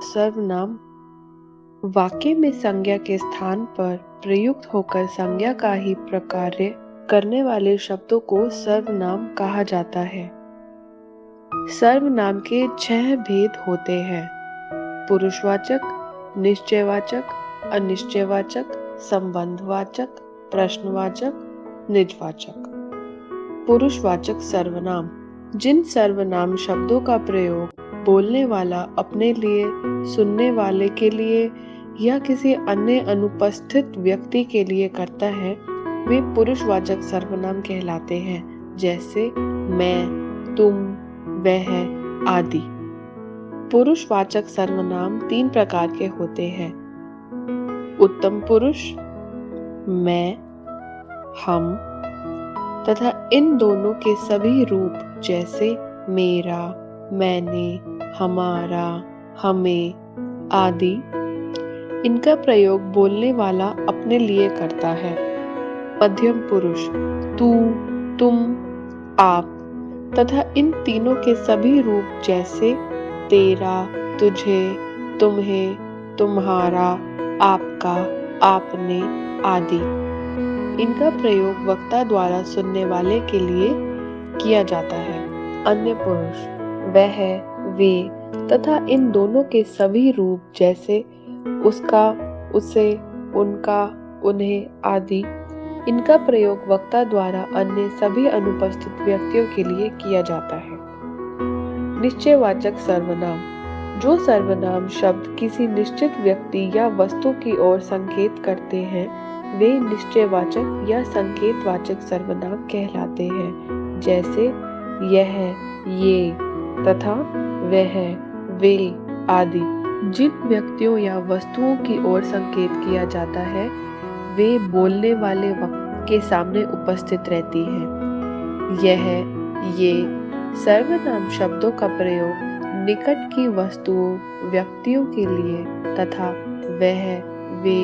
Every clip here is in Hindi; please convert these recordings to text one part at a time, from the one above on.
सर्वनाम वाक्य में संज्ञा के स्थान पर प्रयुक्त होकर संज्ञा का ही प्रकार्य करने वाले शब्दों को सर्वनाम कहा जाता है। सर्वनाम के 6 भेद होते हैं: पुरुषवाचक, निश्चयवाचक, अनिश्चयवाचक, संबंधवाचक, प्रश्नवाचक, निजवाचक। पुरुषवाचक सर्वनाम: जिन सर्वनाम शब्दों का प्रयोग बोलने वाला अपने लिए, सुनने वाले के लिए या किसी अन्य अनुपस्थित व्यक्ति के लिए करता है, वे पुरुषवाचक सर्वनाम कहलाते हैं, जैसे मैं, तुम, वह आदि। पुरुषवाचक सर्वनाम 3 प्रकार के होते हैं: उत्तम पुरुष, मैं, हम तथा इन दोनों के सभी रूप जैसे मेरा, मैंने, हमारा, हमें आदि। इनका प्रयोग बोलने वाला अपने लिए करता है। मध्यम पुरुष तू, तुम, आप तथा इन तीनों के सभी रूप जैसे तेरा, तुझे, तुम्हें, तुम्हारा, आपका, आपने आदि। इनका प्रयोग वक्ता द्वारा सुनने वाले के लिए किया जाता है। अन्य पुरुष वह, वे तथा इन दोनों के सभी रूप जैसे उसका, उसे, उनका, उन्हें आदि। इनका प्रयोग वक्ता द्वारा अन्य सभी अनुपस्थित व्यक्तियों के लिए किया जाता है। निश्चयवाचक सर्वनाम: जो सर्वनाम शब्द किसी निश्चित व्यक्ति या वस्तु की ओर संकेत करते हैं, वे निश्चयवाचक या संकेतवाचक सर्वनाम कहलाते हैं, जैसे यह, ये तथा वह, वे आदि। जिन व्यक्तियों या वस्तुओं की ओर संकेत किया जाता है, वे बोलने वाले के सामने उपस्थित रहती हैं। यह, ये सर्वनाम शब्दों का प्रयोग निकट की वस्तुओं, व्यक्तियों के लिए तथा वह, वे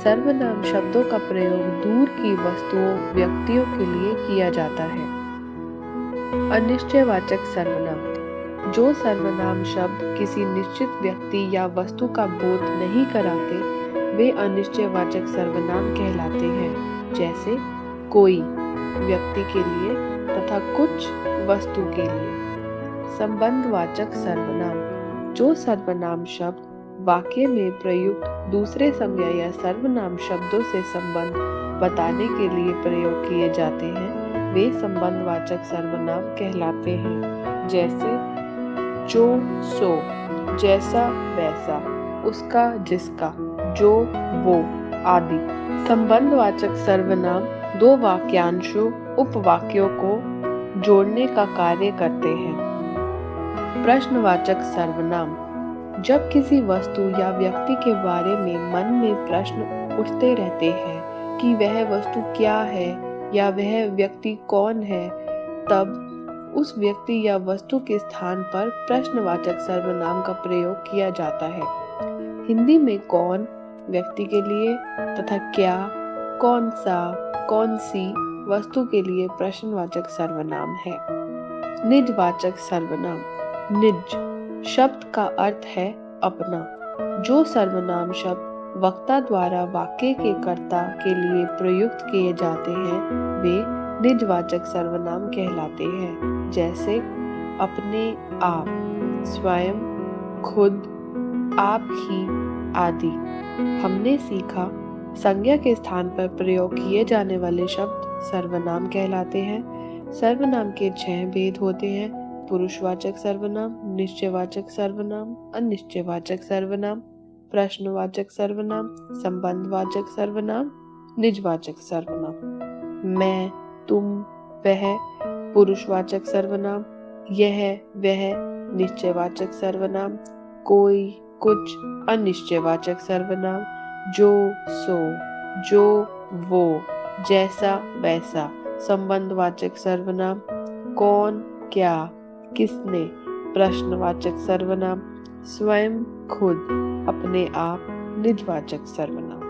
सर्वनाम शब्दों का प्रयोग दूर की वस्तुओं, व्यक्तियों के लिए किया जाता है। अनिश्चयवाचक सर्वनाम: जो सर्वनाम शब्द किसी निश्चित व्यक्ति या वस्तु का बोध नहीं कराते, वे अनिश्चयवाचक सर्वनाम कहलाते हैं, जैसे कोई व्यक्ति के लिए तथा कुछ वस्तु के लिए। संबंधवाचक सर्वनाम: जो सर्वनाम शब्द वाक्य में प्रयुक्त दूसरे संज्ञा या सर्वनाम शब्दों से संबंध बताने के लिए प्रयोग किए जाते हैं, वे संबंधवाचक सर्वनाम कहलाते हैं, जैसे जो, सो, जैसा, वैसा, उसका, जिसका, जो, वो आदि। संबंधवाचक सर्वनाम 2 वाक्यांशों, उपवाक्यों को जोड़ने का कार्य करते हैं। प्रश्नवाचक सर्वनाम: जब किसी वस्तु या व्यक्ति के बारे में मन में प्रश्न उठते रहते हैं कि वह वस्तु क्या है या वह व्यक्ति कौन है, तब उस व्यक्ति या वस्तु के स्थान पर प्रश्नवाचक सर्वनाम का प्रयोग किया जाता है। हिंदी में कौन व्यक्ति के लिए तथा क्या, कौन सा, कौन सी वस्तु के लिए प्रश्नवाचक सर्वनाम है। निजवाचक सर्वनाम: निज शब्द का अर्थ है अपना। जो सर्वनाम शब्द वक्ता द्वारा वाक्य के कर्ता के लिए प्रयुक्त किए जाते हैं, वे निजवाचक सर्वनाम कहलाते हैं, जैसे अपने आप, स्वयं, खुद, आप ही आदि। हमने सीखा, संज्ञा के स्थान पर प्रयोग किए जाने वाले शब्द सर्वनाम कहलाते हैं। सर्वनाम के 6 भेद होते हैं: पुरुषवाचक सर्वनाम, निश्चयवाचक सर्वनाम, अनिश्चयवाचक सर्वनाम, प्रश्नवाचक सर्वनाम, संबंधवाचक सर्वनाम, निजवाचक सर्वनाम। मैं, तुम, वह पुरुषवाचक सर्वनाम, यह, वह निश्चयवाचक सर्वनाम, कोई, कुछ अनिश्चयवाचक सर्वनाम, जो, सो, जो, वो, जैसा, वैसा संबंधवाचक सर्वनाम, कौन, क्या, किसने प्रश्नवाचक सर्वनाम, स्वयं, खुद, अपने आप निजवाचक सर्वनाम।